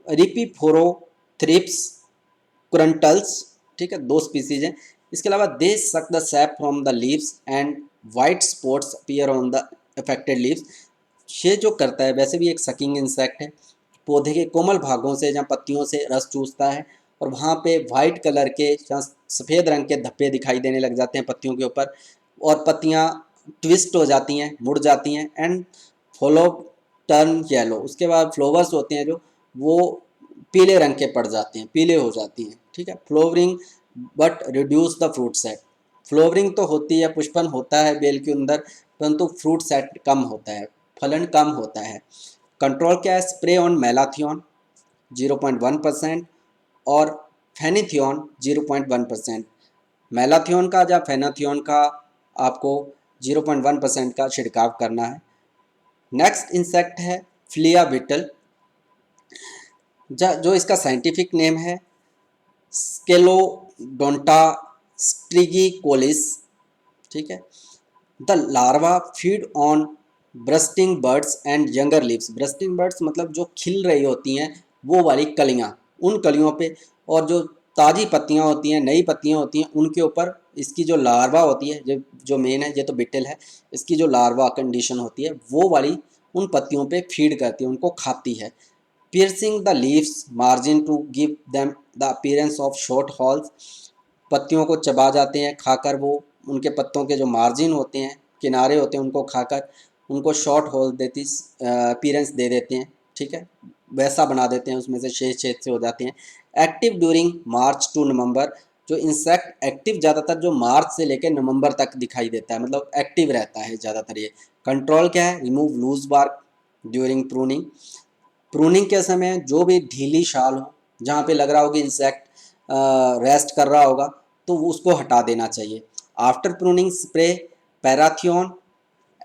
रिपीफोरोथ्रिप्स कुरंटल्स। ठीक है, 2 स्पीसीज हैं। इसके अलावा दे suck the SAP from the leaves and white spots appear on the affected leaves. ये जो करता है वैसे भी एक सकिंग इंसेक्ट है, पौधे के कोमल भागों से या पत्तियों से रस चूसता है, और वहाँ पे वाइट कलर के या सफ़ेद रंग के धब्बे दिखाई देने लग जाते हैं पत्तियों के ऊपर, और पत्तियाँ ट्विस्ट हो जाती हैं, मुड़ जाती हैं, एंड फॉलो टर्न येलो। उसके बाद फ्लोवर्स होते हैं जो वो पीले रंग के पड़ जाते हैं, पीले हो जाती हैं, ठीक है। Flowering but reduce the fruit set, flowering तो होती है, पुष्पन होता है बेल के अंदर, परंतु फ्रूट सेट कम होता है, फलन कम होता है। कंट्रोल क्या है? स्प्रे ऑन मेलाथियन 0.1% और फेनिथियन 0.1%। मेलाथियन का या फेनाथियन का आपको 0.1% का छिड़काव करना है। नेक्स्ट इंसेक्ट है फ्लिया बीटल, जो इसका साइंटिफिक नेम है स्केलोडोंटा स्ट्रिगिकोलिस, ठीक है। The larva feed on bursting birds and younger leaves, bursting birds मतलब जो खिल रही होती हैं वो वाली कलियां, उन कलियों पे, और जो ताज़ी पत्तियां होती हैं, नई पत्तियां होती हैं, उनके ऊपर इसकी जो लार्वा होती है, जो मेन है, ये तो बिटल है, इसकी जो लार्वा कंडीशन होती है वो वाली उन पत्तियों पे फीड करती है, उनको खाती है। piercing the leaves margin to give them the appearance of short holes, पत्तियों को चबा जाते हैं खाकर, वो उनके पत्तों के जो मार्जिन होते हैं, किनारे होते हैं, उनको खाकर उनको शॉर्ट होल देती अपीयरेंस दे देते हैं, ठीक है, वैसा बना देते हैं, उसमें से छेद छेद से हो जाते हैं। एक्टिव ड्यूरिंग मार्च टू नवंबर, जो इंसेक्ट एक्टिव ज़्यादातर जो मार्च से लेकर नवंबर तक दिखाई देता है, मतलब एक्टिव रहता है ज़्यादातर ये। कंट्रोल क्या है? Remove loose bark during pruning, pruning के समय जो भी ढीली शाल हो, जहाँ पे लग रहा हो कि इंसेक्ट रेस्ट कर रहा होगा, तो उसको हटा देना चाहिए। After pruning spray parathion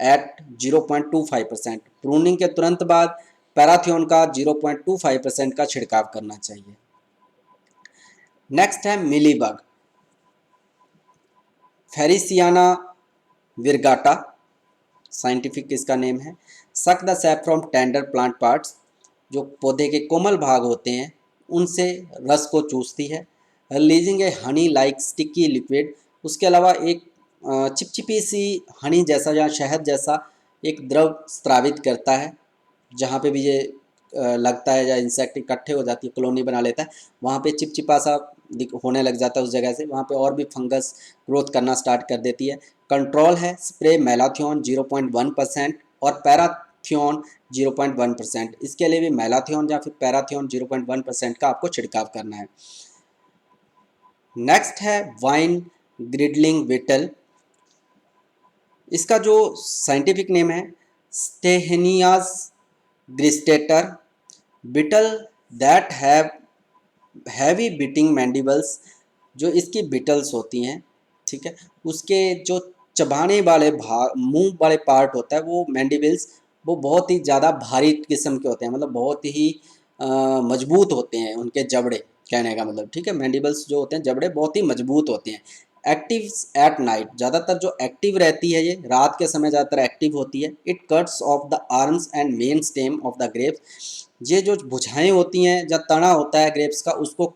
at 0.25%, pruning के तुरंत बाद पैराथियन का 0.25% का छिड़काव करना चाहिए। नेक्स्ट है मिलीबग, फेरिसियाना विरगाटा साइंटिफिक इसका नेम है। Suck the SAP from tender plant parts, जो पौधे के कोमल भाग होते हैं उनसे रस को चूसती है। रिलीजिंग ए हनी लाइक स्टिकी लिक्विड, उसके अलावा एक चिपचिपी सी हनी जैसा या शहद जैसा एक द्रव स्रावित करता है, जहाँ पे भी ये लगता है या इंसेक्ट इकट्ठे हो जाती है, कॉलोनी बना लेता है, वहाँ पे चिपचिपा सा होने लग जाता है उस जगह से, वहाँ पे और भी फंगस ग्रोथ करना स्टार्ट कर देती है। कंट्रोल है स्प्रे मेलाथियन 0.1% और पैराथियन 0.1%, इसके लिए भी मेलाथियन या फिर पैराथियन 0.1% का आपको छिड़काव करना है। नेक्स्ट है वाइन ग्रिडलिंग बीटल, इसका जो साइंटिफिक नेम है Sthenias grisator, beetle that have heavy biting mandibles, जो इसकी बीटल्स होती हैं, ठीक है, उसके जो चबाने वाले मुंह वाले पार्ट होता है वो मैंडिबल्स, वो बहुत ही ज़्यादा भारी किस्म के होते हैं, मतलब बहुत ही मजबूत होते हैं उनके जबड़े, कहने का मतलब, ठीक है, मैंडिबल्स जो होते हैं जबड़े बहुत ही मजबूत होते हैं। एक्टिव एट नाइट, ज़्यादातर जो एक्टिव रहती है ये रात के समय ज़्यादातर एक्टिव होती है। It cuts of the arms and main stem of the grapes, ये जो भुजाएँ होती हैं, जब तना होता है ग्रेप्स का, उसको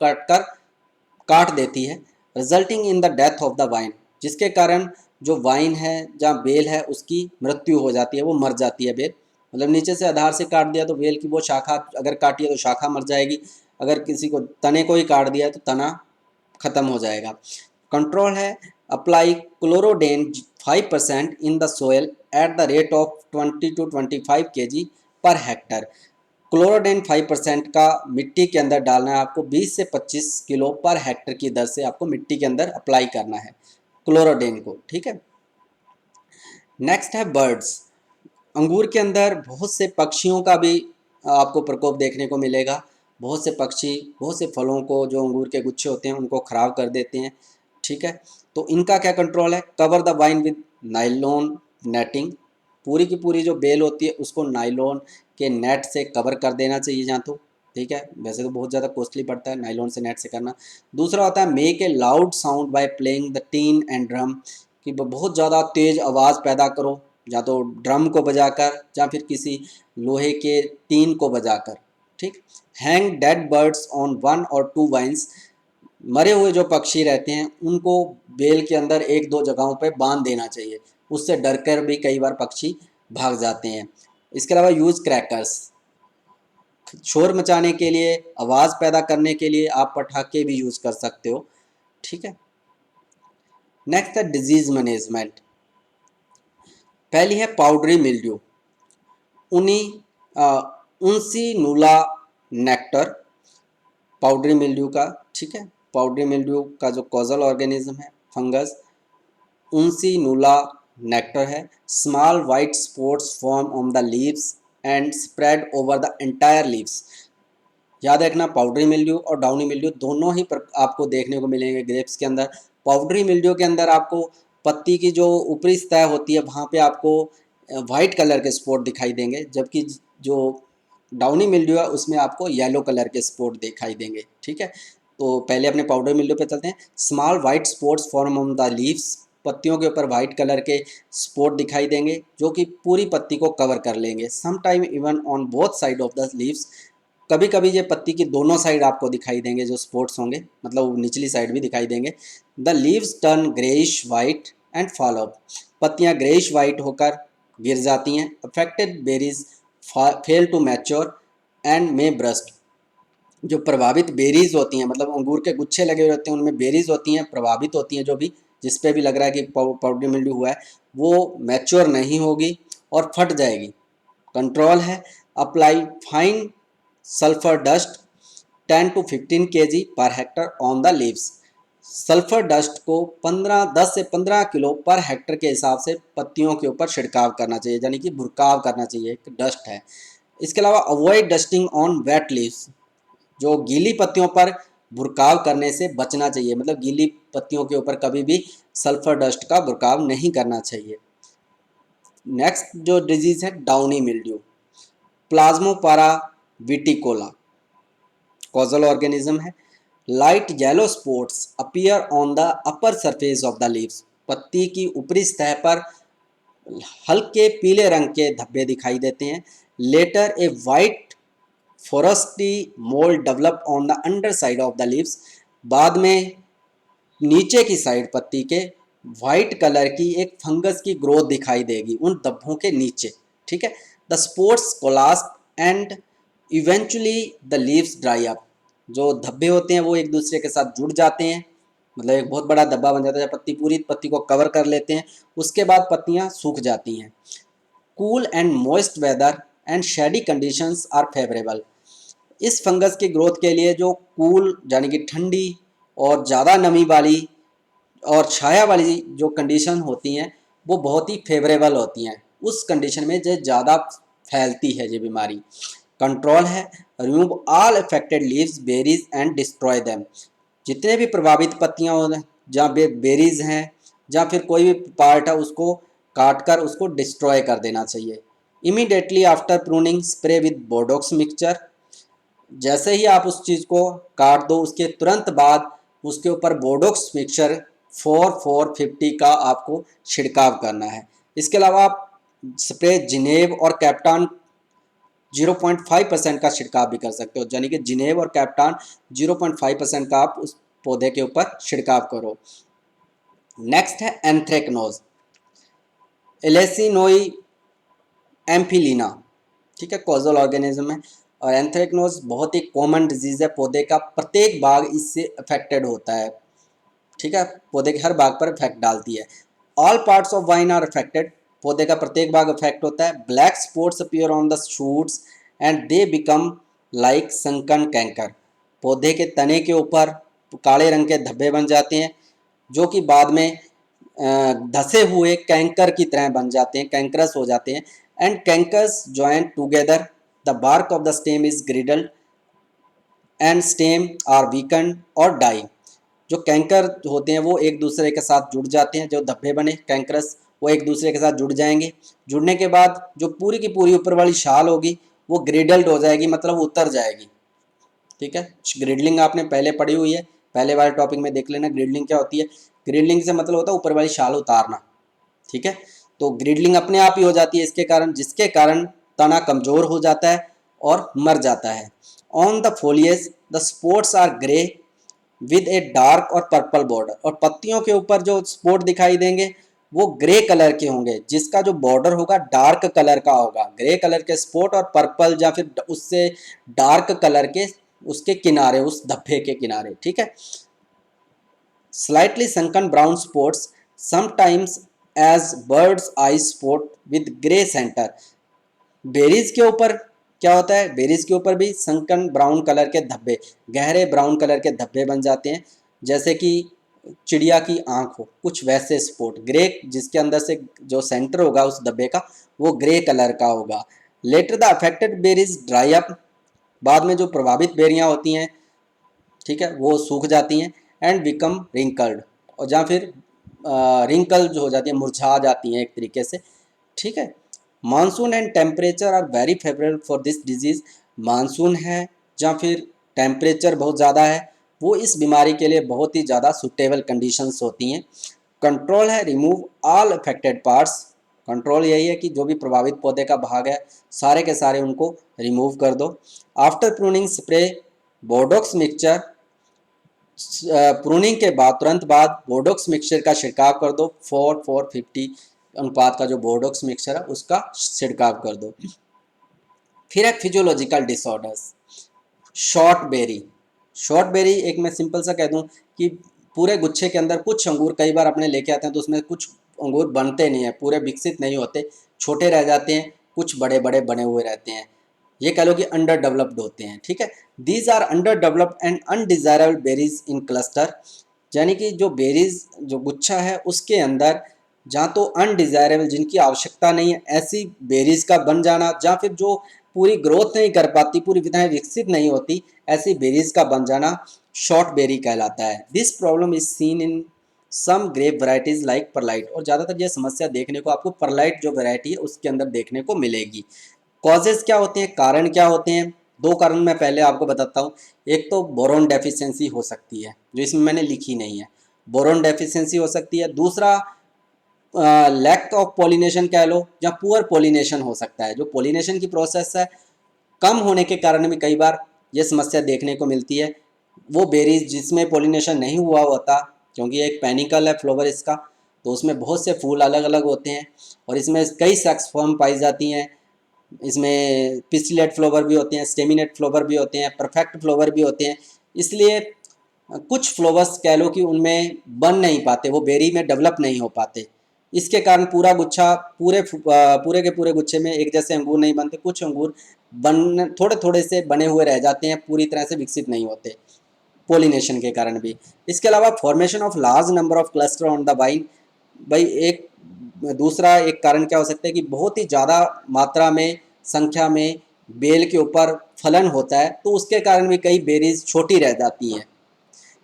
काट देती है। Resulting in the death of the wine, जिसके कारण जो वाइन है जहाँ बेल है उसकी मृत्यु हो जाती है, वो मर जाती है बेल, मतलब नीचे से आधार से काट दिया तो बेल की वो शाखा अगर काटी है तो शाखा मर जाएगी, अगर किसी को तने को ही काट दिया है तो तना खत्म हो जाएगा। कंट्रोल है apply chlordane 5% in the soil at the rate of 20 to 25 kg per hectare, chlordane 5% का मिट्टी के अंदर डालना है आपको, 20 से 25 किलो पर हेक्टर की दर से आपको मिट्टी के अंदर अप्लाई करना है क्लोरोडेन को, ठीक है। नेक्स्ट है बर्ड्स, अंगूर के अंदर बहुत से पक्षियों का भी आपको प्रकोप देखने को मिलेगा, बहुत से पक्षी बहुत से फलों को, जो अंगूर के गुच्छे होते हैं उनको ख़राब कर देते हैं, ठीक है। तो इनका क्या कंट्रोल है? Cover the wine with nylon netting, पूरी की पूरी जो बेल होती है उसको नाइलॉन के नेट से कवर कर देना चाहिए जहाँ तो, ठीक है, वैसे तो बहुत ज़्यादा कॉस्टली पड़ता है नाइलॉन से नेट से करना। दूसरा होता है make a loud sound by playing the tin and drum, कि बहुत ज़्यादा तेज़ आवाज़ पैदा करो, या तो ड्रम को बजाकर या फिर किसी लोहे के टीन को बजाकर, ठीक। Hang dead birds on 1 or 2 vines, मरे हुए जो पक्षी रहते हैं उनको बेल के अंदर 1-2 जगहों पे बांध देना चाहिए, उससे डर कर भी कई बार पक्षी भाग जाते हैं। इसके अलावा यूज़ क्रैकर्स, शोर मचाने के लिए, आवाज़ पैदा करने के लिए आप पटाखे भी यूज़ कर सकते हो, ठीक है। नेक्स्ट है डिजीज़ मैनेजमेंट, पहली है पाउडरी मिल्ड्यू, उनी उनसी नूला नेक्टर, पाउडरी मिल्ड्यू का, ठीक है, पाउडरी मिल्ड्यू का जो कॉजल ऑर्गेनिज्म है फंगस उनसीनुला नेक्टर है। Small white spots form on the leaves and spread over the entire leaves. याद रखना पाउडरी मिल्ड्यू और डाउनी मिल्ड्यू दोनों ही आपको देखने को मिलेंगे ग्रेप्स के अंदर। पाउडरी मिल्ड्यू के अंदर आपको पत्ती की जो ऊपरी सतह होती है वहाँ पे आपको वाइट कलर के स्पॉट दिखाई देंगे, जबकि जो डाउनी मिल्ड्यू है उसमें आपको येलो कलर के स्पॉट दिखाई देंगे, ठीक है। तो पहले अपने पाउडर मिल्ड्यू पे चलते हैं। Small white spots form on the leaves, पत्तियों के ऊपर वाइट कलर के स्पॉट दिखाई देंगे जो कि पूरी पत्ती को कवर कर लेंगे। Some time even on both side of the leaves, कभी कभी ये पत्ती की दोनों साइड आपको दिखाई देंगे जो स्पॉट्स होंगे, मतलब निचली साइड भी दिखाई देंगे। The leaves turn greyish white and fall off, पत्तियां ग्रेइश वाइट होकर गिर जाती हैं। Affected berries fail to mature and may burst, जो प्रभावित बेरीज होती हैं, मतलब अंगूर के गुच्छे लगे हुए होते हैं उनमें बेरीज होती हैं, प्रभावित होती हैं, जो भी जिस पे भी लग रहा है कि पाउडरी मिल्ड्यू हुआ है वो मैच्योर नहीं होगी और फट जाएगी। कंट्रोल है apply fine sulphur dust 10 to 15 kg per Hector on the leaves. Sulphur dust को 10 से 15 किलो पर हेक्टर के हिसाब से पत्तियों के ऊपर छिड़काव करना चाहिए, यानी कि भुरकाव करना चाहिए, एक डस्ट है। इसके अलावा avoid dusting on wet leaves, जो गीली पत्तियों पर भुरकाव करने से बचना चाहिए, मतलब गीली पत्तियों के ऊपर कभी भी सल्फर डस्ट का भुरकाव नहीं करना चाहिए। नेक्स्ट जो डिजीज है डाउनी मिल्ड्यू, प्लाज्मोपारा विटिकोला कॉजल ऑर्गेनिज्म है। Light yellow spots appear on the upper surface of the leaves, पत्ती की ऊपरी सतह पर हल्के पीले रंग के धब्बे दिखाई देते हैं। Later a white frosty mould develop on the underside of the leaves, बाद में नीचे की साइड पत्ती के वाइट कलर की एक फंगस की ग्रोथ दिखाई देगी उन धब्बों के नीचे, ठीक है। The spots coalesce and eventually the leaves dry up, जो धब्बे होते हैं वो एक दूसरे के साथ जुड़ जाते हैं, मतलब एक बहुत बड़ा धब्बा बन जाता है, पत्ती पूरी पत्ती को कवर कर लेते हैं, उसके बाद पत्तियां सूख जाती हैं। Cool and moist weather and shady conditions are favourable, इस फंगस की ग्रोथ के लिए जो कूल यानी कि ठंडी और ज़्यादा नमी वाली और छाया वाली जो कंडीशन होती हैं वो बहुत ही फेवरेबल होती हैं, उस कंडीशन में जो ज़्यादा फैलती है ये बीमारी। कंट्रोल है remove all affected leaves berries and destroy them, जितने भी प्रभावित पत्तियां हो जहाँ बेरीज हैं या फिर कोई भी पार्ट है उसको काट कर उसको डिस्ट्रॉय कर देना चाहिए। Immediately after pruning spray with Bordeaux mixture, जैसे ही आप उस चीज़ को काट दो उसके तुरंत बाद उसके ऊपर बोडोक्स मिक्सचर 4,450 का आपको छिड़काव करना है। इसके अलावा आप स्प्रे जिनेव और कैप्टान 0.5% का छिड़काव भी कर सकते हो, यानी कि जिनेव और कैप्टान 0.5% का आप उस पौधे के ऊपर छिड़काव करो। नेक्स्ट है एंथ्रेक्नोज एलेसिनोई एम्फिलीना, ठीक है, कॉजल ऑर्गेनिज्म है और एंथ्रेक्नोज बहुत ही कॉमन डिजीज है, पौधे का प्रत्येक भाग इससे अफेक्टेड होता है, ठीक है, पौधे के हर भाग पर इफेक्ट डालती है। All parts of vine are affected, पौधे का प्रत्येक भाग इफेक्ट होता है। Black spots appear on the shoots and they become like sunken canker, पौधे के तने के ऊपर काले रंग के धब्बे बन जाते हैं जो कि बाद में धसे हुए कैंकर की तरह बन जाते हैं, कैंकरस हो जाते हैं। And cankers join together, the bark of the stem is girdled and stem are weaken or die, जो कैंकर होते हैं वो एक दूसरे के साथ जुड़ जाते हैं, जो धब्बे बने कैंकरस वो एक दूसरे के साथ जुड़ जाएंगे। जुड़ने के बाद जो पूरी की पूरी ऊपर वाली शाल होगी वो ग्रिडल्ड हो जाएगी, मतलब उतर जाएगी, ठीक है। ग्रिडलिंग आपने पहले पढ़ी हुई है, पहले वाले टॉपिक में देख लेना ग्रिडलिंग क्या होती है। ग्रिडलिंग से मतलब होता है ऊपर वाली शाल उतारना, ठीक है। तो ग्रिडलिंग अपने आप ही हो जाती है इसके कारण, जिसके कारण तना कमजोर हो जाता है और मर जाता है। On the foliage the spots are grey with a dark और पर्पल बॉर्डर, और पत्तियों के ऊपर जो स्पॉट दिखाई देंगे वो ग्रे कलर के होंगे, जिसका जो बॉर्डर होगा डार्क कलर का होगा। ग्रे कलर के स्पॉट और पर्पल या फिर उससे डार्क कलर के उसके किनारे, उस धब्बे के किनारे, ठीक है। Slightly sunken brown spots sometimes as bird's eye spot with grey centre, berries के ऊपर क्या होता है, बेरीज के ऊपर भी संकन ब्राउन कलर के धब्बे, गहरे ब्राउन कलर के धब्बे बन जाते हैं, जैसे कि चिड़िया की आंख हो, कुछ वैसे स्पॉट ग्रे, जिसके अंदर से जो सेंटर होगा उस धब्बे का वो ग्रे कलर का होगा। Later the affected berries dry up, बाद में जो प्रभावित बेरियां होती हैं, ठीक है, वो सूख जाती हैं, एंड बिकम रिंकल्ड, और जहाँ फिर रिंकल जो हो जाती है, मुरझा जाती हैं एक तरीके से, ठीक है। Monsoon and temperature are very favourable for this disease, monsoon है जहाँ फिर टेम्परेचर बहुत ज़्यादा है, वो इस बीमारी के लिए बहुत ही ज़्यादा सुटेबल कंडीशंस होती हैं। कंट्रोल है, remove all affected parts, control यही है कि जो भी प्रभावित पौधे का भाग है सारे के सारे उनको रिमूव कर दो। After pruning spray Bordeaux mixture, pruning के बाद तुरंत बाद बोर्डोक्स मिक्सचर का छिड़काव कर दो, 4:4:50 अनुपात का जो बोर्डोक्स मिक्सचर है उसका छिड़काव कर दो। फिर एक physiological disorders, short berry, short berry एक मैं सिंपल सा कह दूं कि पूरे गुच्छे के अंदर कुछ अंगूर कई बार अपने लेके आते हैं तो उसमें कुछ अंगूर बनते नहीं है, पूरे विकसित नहीं होते, छोटे रह जाते हैं, कुछ बड़े बड़े बने हुए रहते हैं, ये कह लो कि अंडर डेवलप्ड होते हैं, ठीक है। These are underdeveloped and undesirable berries in cluster, यानी कि जो बेरीज जो गुच्छा है उसके अंदर जहाँ तो अनडिजायरेबल, जिनकी आवश्यकता नहीं है, ऐसी बेरीज का बन जाना, जहाँ फिर जो पूरी ग्रोथ नहीं कर पाती, पूरी विधाएं विकसित नहीं होती, ऐसी बेरीज का बन जाना शॉर्ट बेरी कहलाता है। This problem is seen in some grape varieties like Perlette, और ज़्यादातर यह समस्या देखने को आपको परलाइट जो वैरायटी है उसके अंदर देखने को मिलेगी। कॉजेज क्या होते हैं, कारण क्या होते हैं, दो कारण मैं पहले आपको बताता हूँ। एक तो बोरोन डेफिशिएंसी हो सकती है, जो इसमें मैंने लिखी नहीं है, बोरोन डेफिशिएंसी हो सकती है। दूसरा लैक ऑफ पॉलिनेशन कह लो, या पुअर पॉलिनेशन हो सकता है, जो पॉलिनेशन की प्रोसेस है कम होने के कारण भी कई बार ये समस्या देखने को मिलती है। वो बेरीज जिसमें पॉलिनेशन नहीं हुआ होता, क्योंकि एक पेनिकल है फ्लावर इसका, तो उसमें बहुत से फूल अलग अलग होते हैं और इसमें कई सेक्स फॉर्म पाई जाती हैं, इसमें पिस्टिलेट फ्लावर भी होते हैं, स्टेमिनेट फ्लावर भी होते हैं, परफेक्ट फ्लावर भी होते हैं, इसलिए कुछ फ्लावर्स कह लो कि उनमें बन नहीं पाते, वो बेरी में डेवलप नहीं हो पाते, इसके कारण पूरा गुच्छा पूरे के पूरे गुच्छे में एक जैसे अंगूर नहीं बनते, कुछ अंगूर बन थोड़े थोड़े से बने हुए रह जाते हैं, पूरी तरह से विकसित नहीं होते पोलिनेशन के कारण भी। इसके अलावा formation of large number of cluster on the wine, भाई एक दूसरा एक कारण क्या हो सकता है कि बहुत ही ज़्यादा मात्रा में संख्या में बेल के ऊपर फलन होता है, तो उसके कारण भी कई बेरीज छोटी रह जाती हैं।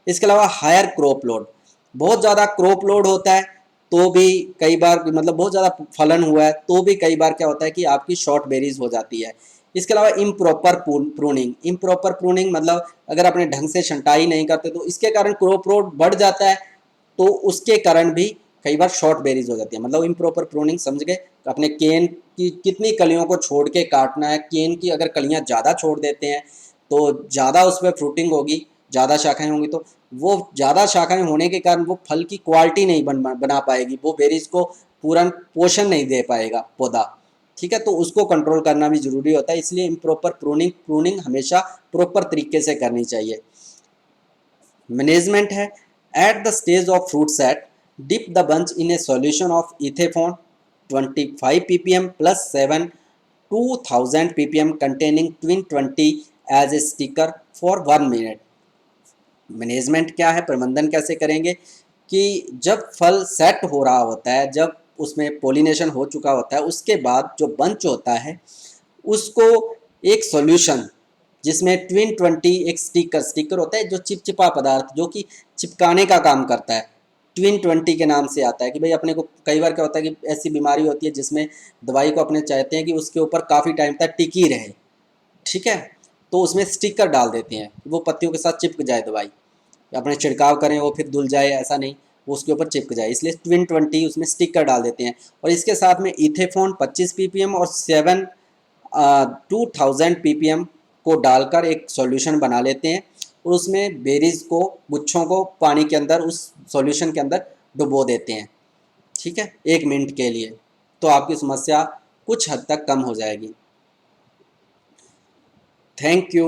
इसके अलावा हायर क्रॉप लोड, बहुत ज़्यादा क्रॉप लोड होता है तो भी कई बार, मतलब बहुत ज़्यादा फलन हुआ है तो भी कई बार क्या होता है कि आपकी शॉर्ट बेरीज हो जाती है। इसके अलावा इम्प्रॉपर प्रूनिंग, इम्प्रॉपर प्रूनिंग मतलब अगर अपने ढंग से छंटाई नहीं करते तो इसके कारण क्रॉप लोड बढ़ जाता है, तो उसके कारण भी कई बार शॉर्ट बेरीज हो जाती है। मतलब इम्प्रॉपर प्रूनिंग समझ गए, अपने केन की कितनी कलियों को छोड़ के काटना है, केन की अगर कलियां ज़्यादा छोड़ देते हैं तो ज़्यादा उसमें फ्रूटिंग होगी, ज़्यादा शाखाएं होंगी, तो वो ज़्यादा शाखाएं होने के कारण वो फल की क्वालिटी नहीं बना पाएगी, वो बेरीज को पूरा पोषण नहीं दे पाएगा पौधा, ठीक है। तो उसको कंट्रोल करना भी जरूरी होता है, इसलिए इम्प्रॉपर प्रूनिंग हमेशा प्रॉपर तरीके से करनी चाहिए। मैनेजमेंट है, at the stage of fruit set dip the bunch in a solution of ethephon 25 ppm plus 7 2000 ppm containing twin 20 as a sticker for 1 minute. Management क्या है, प्रबंधन कैसे करेंगे कि जब फल सेट हो रहा होता है, जब उसमें पोलिनेशन हो चुका होता है, उसके बाद जो बंच होता है उसको एक सॉल्यूशन जिसमें ट्विन 20 एक स्टिकर होता है जो चिपचिपा पदार्थ जो कि चिपकाने का काम करता है, ट्विन 20 के नाम से आता है कि भाई अपने को कई बार क्या होता है कि ऐसी बीमारी होती है जिसमें दवाई को अपने चाहते हैं कि उसके ऊपर काफ़ी टाइम तक टिकी रहे, ठीक है, तो उसमें स्टिकर डाल देते हैं, वो पत्तियों के साथ चिपक जाए दवाई, अपने छिड़काव करें वो फिर धुल जाए, ऐसा नहीं, वो उसके ऊपर चिपक जाए, इसलिए ट्विन 20 उसमें स्टिकर डाल देते हैं। और इसके साथ में इथेफोन 25 ppm और 2000 ppm को डालकर एक सॉल्यूशन बना लेते हैं और उसमें बेरीज को, गुच्छों को पानी के अंदर उस सॉल्यूशन के अंदर डुबो देते हैं, ठीक है, 1 मिनट के लिए, तो आपकी समस्या कुछ हद तक कम हो जाएगी। Thank you.